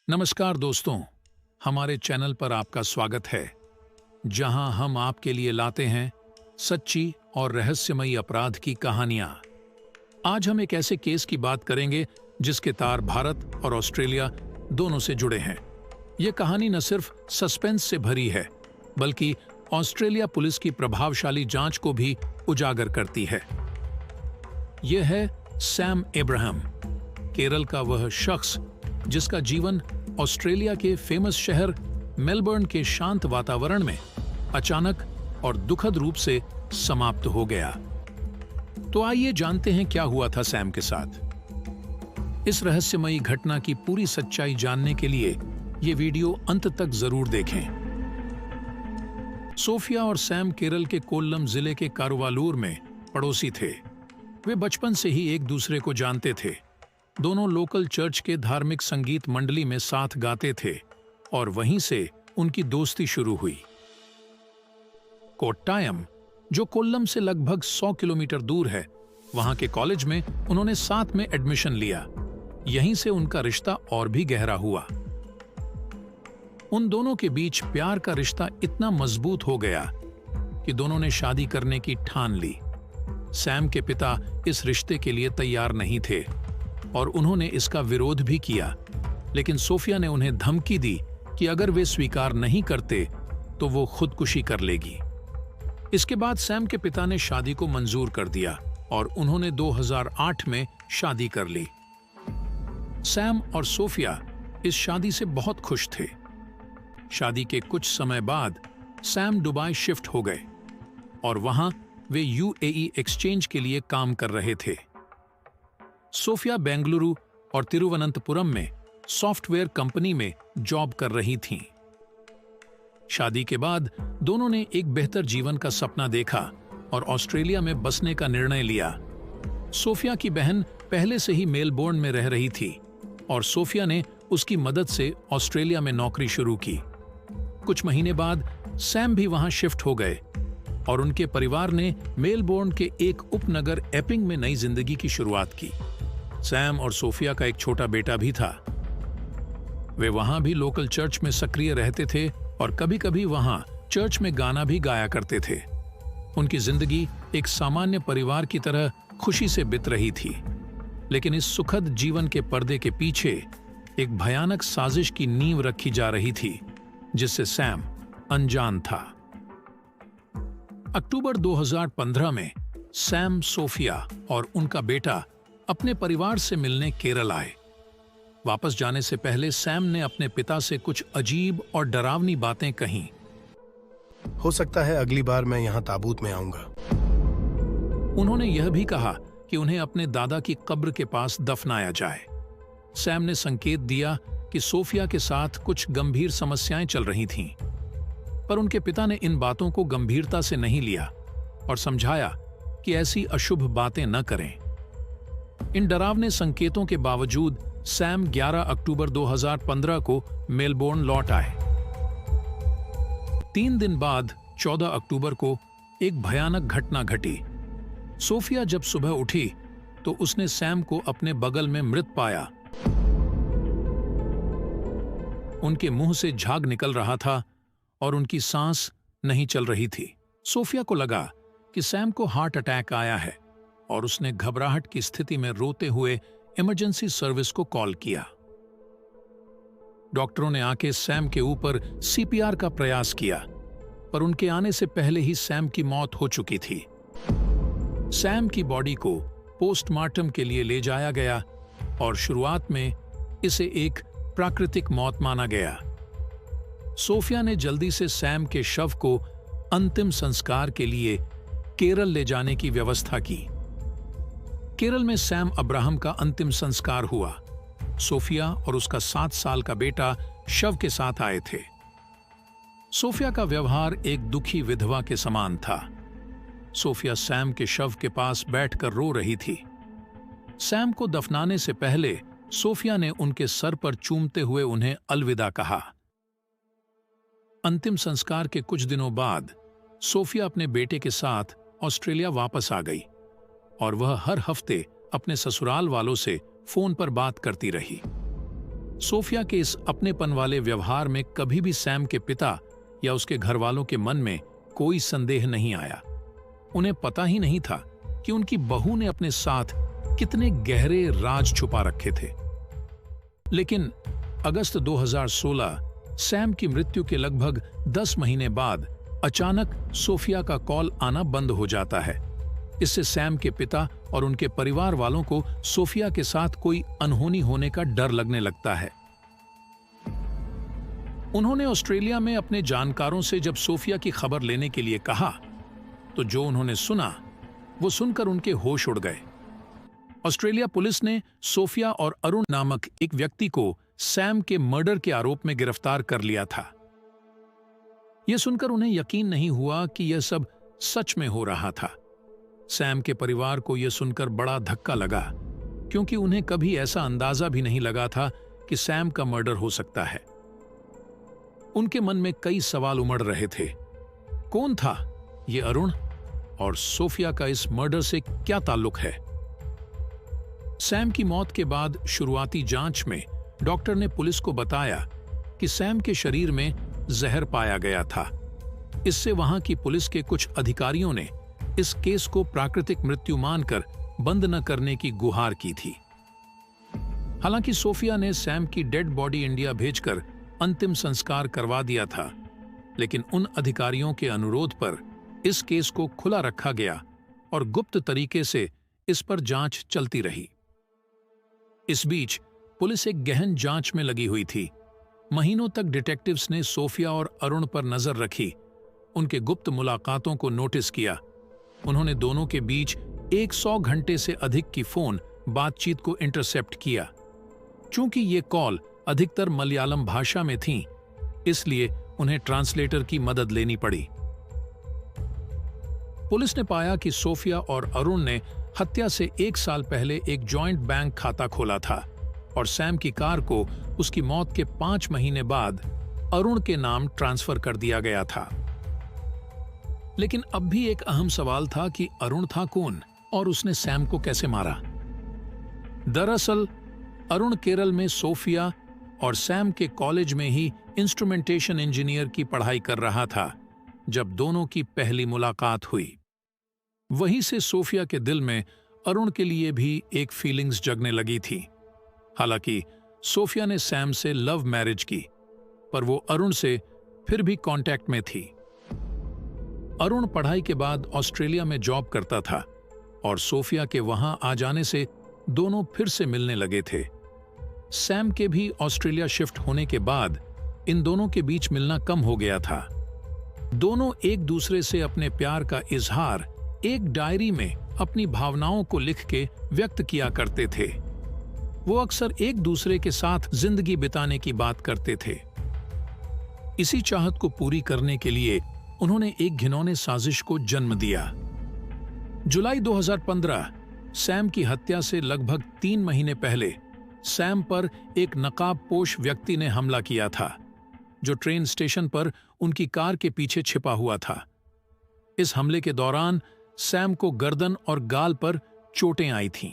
नमस्कार दोस्तों, हमारे चैनल पर आपका स्वागत है, जहां हम आपके लिए लाते हैं सच्ची और रहस्यमयी अपराध की कहानियां। आज हम एक ऐसे केस की बात करेंगे जिसके तार भारत और ऑस्ट्रेलिया दोनों से जुड़े हैं। यह कहानी न सिर्फ सस्पेंस से भरी है, बल्कि ऑस्ट्रेलिया पुलिस की प्रभावशाली जांच को भी उजागर करती है। यह है सैम अब्राहम, केरल का वह शख्स जिसका जीवन ऑस्ट्रेलिया के फेमस शहर मेलबर्न के शांत वातावरण में अचानक और दुखद रूप से समाप्त हो गया। तो आइए जानते हैं क्या हुआ था सैम के साथ। इस रहस्यमयी घटना की पूरी सच्चाई जानने के लिए ये वीडियो अंत तक जरूर देखें। सोफिया और सैम केरल के कोल्लम जिले के कारुवालूर में पड़ोसी थे। वे बचपन से ही एक दूसरे को जानते थे। दोनों लोकल चर्च के धार्मिक संगीत मंडली में साथ गाते थे और वहीं से उनकी दोस्ती शुरू हुई। कोट्टायम, जो कोल्लम से लगभग 100 किलोमीटर दूर है, वहां के कॉलेज में उन्होंने साथ में एडमिशन लिया। यहीं से उनका रिश्ता और भी गहरा हुआ। उन दोनों के बीच प्यार का रिश्ता इतना मजबूत हो गया कि दोनों ने शादी करने की ठान ली। सैम के पिता इस रिश्ते के लिए तैयार नहीं थे और उन्होंने इसका विरोध भी किया, लेकिन सोफिया ने उन्हें धमकी दी कि अगर वे स्वीकार नहीं करते तो वो खुदकुशी कर लेगी। इसके बाद सैम के पिता ने शादी को मंजूर कर दिया और उन्होंने 2008 में शादी कर ली। सैम और सोफिया इस शादी से बहुत खुश थे। शादी के कुछ समय बाद सैम दुबई शिफ्ट हो गए और वहां वे यूएई एक्सचेंज के लिए काम कर रहे थे। सोफिया बेंगलुरु और तिरुवनंतपुरम में सॉफ्टवेयर कंपनी में जॉब कर रही थीं। शादी के बाद दोनों ने एक बेहतर जीवन का सपना देखा और ऑस्ट्रेलिया में बसने का निर्णय लिया। सोफिया की बहन पहले से ही मेलबोर्न में रह रही थी और सोफिया ने उसकी मदद से ऑस्ट्रेलिया में नौकरी शुरू की। कुछ महीने बाद सैम भी वहां शिफ्ट हो गए और उनके परिवार ने मेलबोर्न के एक उपनगर एपिंग में नई जिंदगी की शुरुआत की। सैम और सोफिया का एक छोटा बेटा भी था। वे वहां भी लोकल चर्च में सक्रिय रहते थे और कभी-कभी वहां चर्च में गाना भी गाया करते थे। उनकी जिंदगी एक सामान्य परिवार की तरह खुशी से बीत रही थी, लेकिन इस सुखद जीवन के पर्दे के पीछे एक भयानक साजिश की नींव रखी जा रही थी, जिससे सैम अनजान था। अक्टूबर 2015 में सैम, सोफिया और उनका बेटा अपने परिवार से मिलने केरल आए। वापस जाने से पहले सैम ने अपने पिता से कुछ अजीब और डरावनी बातें कहीं। हो सकता है अगली बार मैं यहाँ ताबूत में आऊंगा। उन्होंने यह भी कहा कि उन्हें अपने दादा की कब्र के पास दफनाया जाए। सैम ने संकेत दिया कि सोफिया के साथ कुछ गंभीर समस्याएं चल रही थीं, पर उनके पिता ने इन बातों को गंभीरता से नहीं लिया और समझाया कि ऐसी अशुभ बातें न करें। इन डरावने संकेतों के बावजूद सैम 11 अक्टूबर 2015 को मेलबोर्न लौट आए। 3 दिन बाद 14 अक्टूबर को एक भयानक घटना घटी। सोफिया जब सुबह उठी तो उसने सैम को अपने बगल में मृत पाया। उनके मुंह से झाग निकल रहा था और उनकी सांस नहीं चल रही थी। सोफिया को लगा कि सैम को हार्ट अटैक आया है और उसने घबराहट की स्थिति में रोते हुए इमरजेंसी सर्विस को कॉल किया। डॉक्टरों ने आके सैम के ऊपर सीपीआर का प्रयास किया, पर उनके आने से पहले ही सैम की मौत हो चुकी थी। सैम की बॉडी को पोस्टमार्टम के लिए ले जाया गया और शुरुआत में इसे एक प्राकृतिक मौत माना गया। सोफिया ने जल्दी से सैम के शव को अंतिम संस्कार के लिए केरल ले जाने की व्यवस्था की। केरल में सैम अब्राहम का अंतिम संस्कार हुआ। सोफिया और उसका 7 साल का बेटा शव के साथ आए थे। सोफिया का व्यवहार एक दुखी विधवा के समान था। सोफिया सैम के शव के पास बैठकर रो रही थी। सैम को दफनाने से पहले सोफिया ने उनके सर पर चूमते हुए उन्हें अलविदा कहा। अंतिम संस्कार के कुछ दिनों बाद सोफिया अपने बेटे के साथ ऑस्ट्रेलिया वापस आ गई और वह हर हफ्ते अपने ससुराल वालों से फोन पर बात करती रही। सोफिया के इस अपनेपन वाले व्यवहार में कभी भी सैम के पिता या उसके घर वालों के मन में कोई संदेह नहीं आया। उन्हें पता ही नहीं था कि उनकी बहू ने अपने साथ कितने गहरे राज छुपा रखे थे। लेकिन अगस्त 2016 सैम की मृत्यु के लगभग 10 महीने बाद अचानक सोफिया का कॉल आना बंद हो जाता है। इससे सैम के पिता और उनके परिवार वालों को सोफिया के साथ कोई अनहोनी होने का डर लगने लगता है। उन्होंने ऑस्ट्रेलिया में अपने जानकारों से जब सोफिया की खबर लेने के लिए कहा, तो जो उन्होंने सुना वो सुनकर उनके होश उड़ गए। ऑस्ट्रेलिया पुलिस ने सोफिया और अरुण नामक एक व्यक्ति को सैम के मर्डर के आरोप में गिरफ्तार कर लिया था। यह सुनकर उन्हें यकीन नहीं हुआ कि यह सब सच में हो रहा था। सैम के परिवार को यह सुनकर बड़ा धक्का लगा, क्योंकि उन्हें कभी ऐसा अंदाजा भी नहीं लगा था कि सैम का मर्डर हो सकता है। उनके मन में कई सवाल उमड़ रहे थे। कौन था ये अरुण, और सोफिया का इस मर्डर से क्या ताल्लुक है? सैम की मौत के बाद शुरुआती जांच में डॉक्टर ने पुलिस को बताया कि सैम के शरीर में जहर पाया गया था। इससे वहां की पुलिस के कुछ अधिकारियों ने इस केस को प्राकृतिक मृत्यु मानकर बंद न करने की गुहार की थी। हालांकि सोफिया ने सैम की डेड बॉडी इंडिया भेजकर अंतिम संस्कार करवा दिया था, लेकिन उन अधिकारियों के अनुरोध पर इस केस को खुला रखा गया और गुप्त तरीके से इस पर जांच चलती रही। इस बीच पुलिस एक गहन जांच में लगी हुई थी। महीनों तक डिटेक्टिव्स ने सोफिया और अरुण पर नजर रखी, उनके गुप्त मुलाकातों को नोटिस किया। उन्होंने दोनों के बीच 100 घंटे से अधिक की फोन बातचीत को इंटरसेप्ट किया। चूंकि ये कॉल अधिकतर मलयालम भाषा में थीं, इसलिए उन्हें ट्रांसलेटर की मदद लेनी पड़ी। पुलिस ने पाया कि सोफिया और अरुण ने हत्या से 1 साल पहले एक जॉइंट बैंक खाता खोला था और सैम की कार को उसकी मौत के 5 महीने बाद अरुण के नाम ट्रांसफर कर दिया गया था। लेकिन अब भी एक अहम सवाल था कि अरुण था कौन और उसने सैम को कैसे मारा। दरअसल अरुण केरल में सोफिया और सैम के कॉलेज में ही इंस्ट्रूमेंटेशन इंजीनियर की पढ़ाई कर रहा था जब दोनों की पहली मुलाकात हुई। वहीं से सोफिया के दिल में अरुण के लिए भी एक फीलिंग्स जगने लगी थी। हालांकि सोफिया ने सैम से लव मैरिज की, पर वो अरुण से फिर भी कांटेक्ट में थी। अरुण पढ़ाई के बाद ऑस्ट्रेलिया में जॉब करता था और सोफिया के वहां आ जाने से दोनों फिर से मिलने लगे थे। सैम के भी ऑस्ट्रेलिया शिफ्ट होने के बाद इन दोनों के बीच मिलना कम हो गया था। दोनों एक दूसरे से अपने प्यार का इजहार एक डायरी में अपनी भावनाओं को लिख के व्यक्त किया करते थे। वो अक्सर एक दूसरे के साथ जिंदगी बिताने की बात करते थे। इसी चाहत को पूरी करने के लिए उन्होंने एक घिनौने साजिश को जन्म दिया। जुलाई 2015 सैम की हत्या से लगभग 3 महीने पहले सैम पर एक नकाबपोश व्यक्ति ने हमला किया था, जो ट्रेन स्टेशन पर उनकी कार के पीछे छिपा हुआ था। इस हमले के दौरान सैम को गर्दन और गाल पर चोटें आई थीं।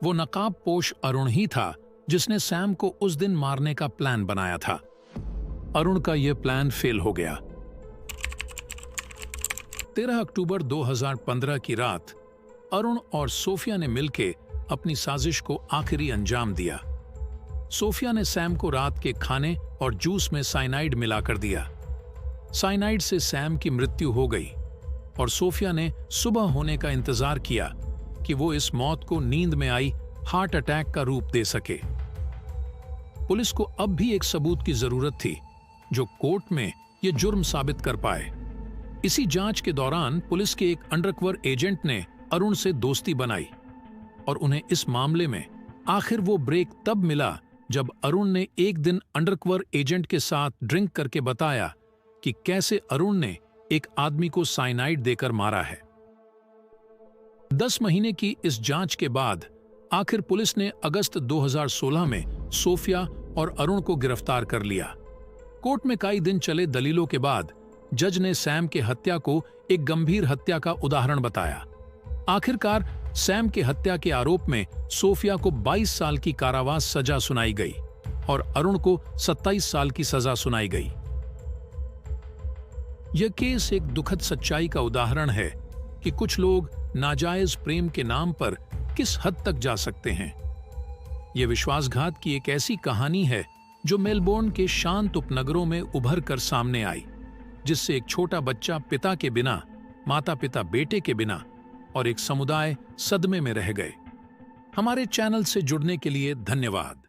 वो नकाबपोश अरुण ही था जिसने सैम को उस दिन मारने का प्लान बनाया था। अरुण का यह प्लान फेल हो गया। 13 अक्टूबर 2015 की रात अरुण और सोफिया ने मिलकर अपनी साजिश को आखिरी अंजाम दिया। सोफिया ने सैम को रात के खाने और जूस में साइनाइड मिलाकर दिया। साइनाइड से सैम की मृत्यु हो गई और सोफिया ने सुबह होने का इंतजार किया कि वो इस मौत को नींद में आई हार्ट अटैक का रूप दे सके। पुलिस को अब भी एक सबूत की जरूरत थी जो कोर्ट में ये जुर्म साबित कर पाए। इसी जांच के दौरान पुलिस के एक अंडरकवर एजेंट ने अरुण से दोस्ती बनाई और उन्हें इस मामले में आखिर वो ब्रेक तब मिला जब अरुण ने एक दिन अंडरकवर एजेंट के साथ ड्रिंक करके बताया कि कैसे अरुण ने एक आदमी को साइनाइड देकर मारा है। 10 महीने की इस जांच के बाद आखिर पुलिस ने अगस्त 2016 में सोफिया और अरुण को गिरफ्तार कर लिया। कोर्ट में कई दिन चले दलीलों के बाद जज ने सैम के हत्या को एक गंभीर हत्या का उदाहरण बताया। आखिरकार सैम के हत्या के आरोप में सोफिया को 22 साल की कारावास सजा सुनाई गई और अरुण को 27 साल की सजा सुनाई गई। यह केस एक दुखद सच्चाई का उदाहरण है कि कुछ लोग नाजायज प्रेम के नाम पर किस हद तक जा सकते हैं। यह विश्वासघात की एक ऐसी कहानी है जो मेलबोर्न के शांत उपनगरों में उभर कर सामने आई, जिससे एक छोटा बच्चा पिता के बिना, माता पिता बेटे के बिना और एक समुदाय सदमे में रह गए। हमारे चैनल से जुड़ने के लिए धन्यवाद।